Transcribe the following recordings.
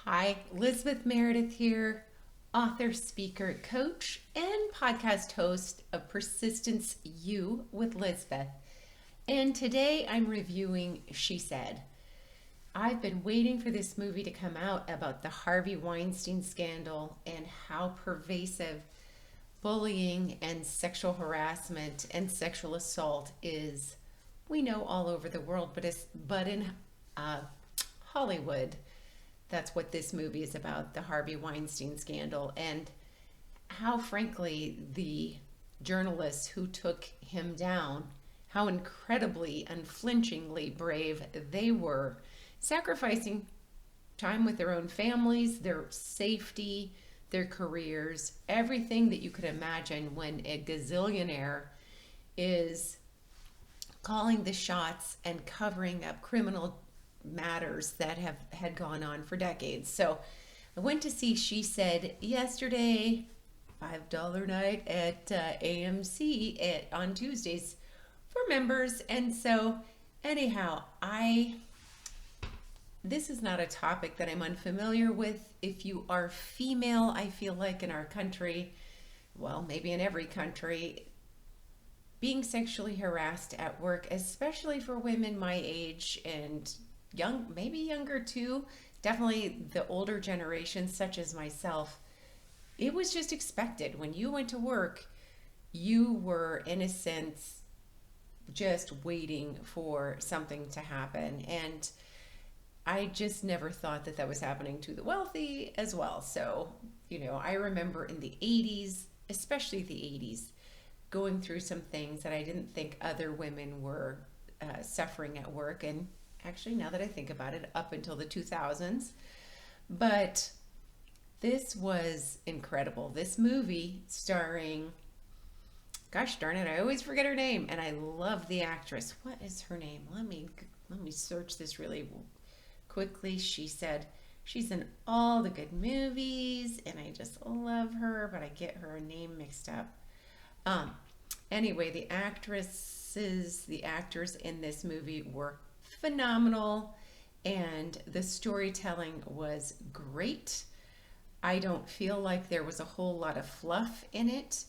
Hi, Lizbeth Meredith here, author, speaker, coach, and podcast host of Persistence You with Lizbeth. And today I'm reviewing She Said. I've been waiting for this movie to come out about the Harvey Weinstein scandal and how pervasive bullying and sexual harassment and sexual assault is. We know all over the world, but in Hollywood, that's what this movie is about, the Harvey Weinstein scandal, and how, frankly, the journalists who took him down, how incredibly, unflinchingly brave they were, sacrificing time with their own families, their safety, their careers, everything that you could imagine when a gazillionaire is calling the shots and covering up criminal matters that have had gone on for decades. So I went to see She Said yesterday, $5 night at AMC on Tuesdays for members. And so anyhow, this is not a topic that I'm unfamiliar with. If you are female, I feel like in our country, well, maybe in every country, being sexually harassed at work, especially for women my age and young, maybe younger too, definitely the older generation such as myself, it was just expected. When you went to work, you were in a sense just waiting for something to happen. And I just never thought that that was happening to the wealthy as well. So, I remember in the 80s, especially the 80s, going through some things that I didn't think other women were suffering at work. And actually, now that I think about it, up until the 2000s. But this was incredible. This movie starring, gosh darn it, I always forget her name, and I love the actress. What is her name? Let me search this really quickly. She said she's in all the good movies, and I just love her, but I get her name mixed up. Anyway, the actors in this movie were phenomenal, and the storytelling was great. I don't feel like there was a whole lot of fluff in it,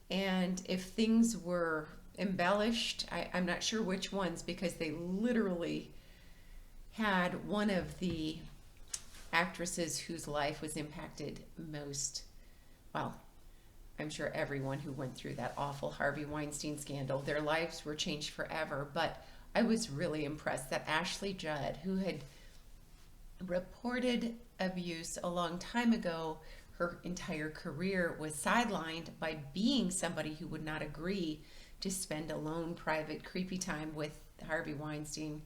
and if things were embellished, I'm not sure which ones, because they literally had one of the actresses whose life was impacted most. Well, I'm sure everyone who went through that awful Harvey Weinstein scandal, their lives were changed forever, but I was really impressed that Ashley Judd, who had reported abuse a long time ago, her entire career was sidelined by being somebody who would not agree to spend alone, private, creepy time with Harvey Weinstein.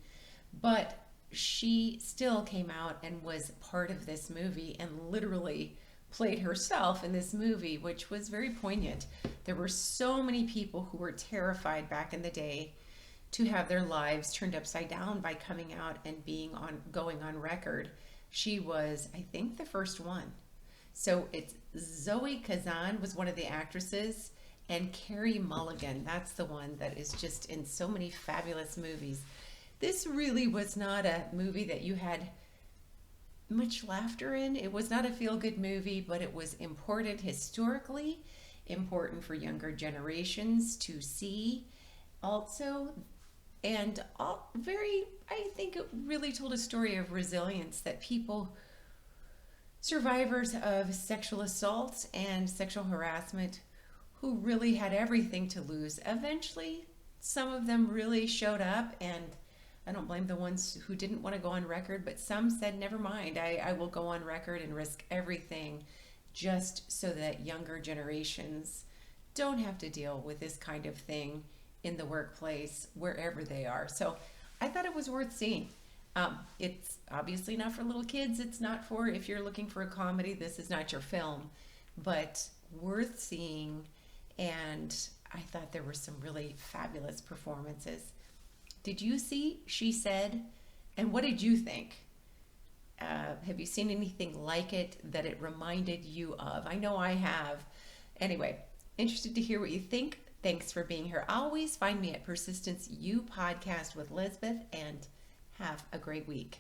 But she still came out and was part of this movie and literally played herself in this movie, which was very poignant. There were so many people who were terrified back in the day to have their lives turned upside down by coming out and going on record. She was, I think, the first one. So it's Zoe Kazan was one of the actresses, and Carey Mulligan, that's the one that is just in so many fabulous movies. This really was not a movie that you had much laughter in. It was not a feel-good movie, but it was important historically, important for younger generations to see also. And I think it really told a story of resilience, that people, survivors of sexual assault and sexual harassment, who really had everything to lose, eventually some of them really showed up, and I don't blame the ones who didn't want to go on record, but some said, never mind, I will go on record and risk everything just so that younger generations don't have to deal with this kind of thing in the workplace, wherever they are. So I thought it was worth seeing. It's obviously not for little kids. It's not for, if you're looking for a comedy, this is not your film, but worth seeing. And I thought there were some really fabulous performances. Did you see She Said? And what did you think? Have you seen anything like it that it reminded you of? I know I have. Anyway, interested to hear what you think. Thanks for being here. Always find me at Persistence You Podcast with Lizbeth, and have a great week.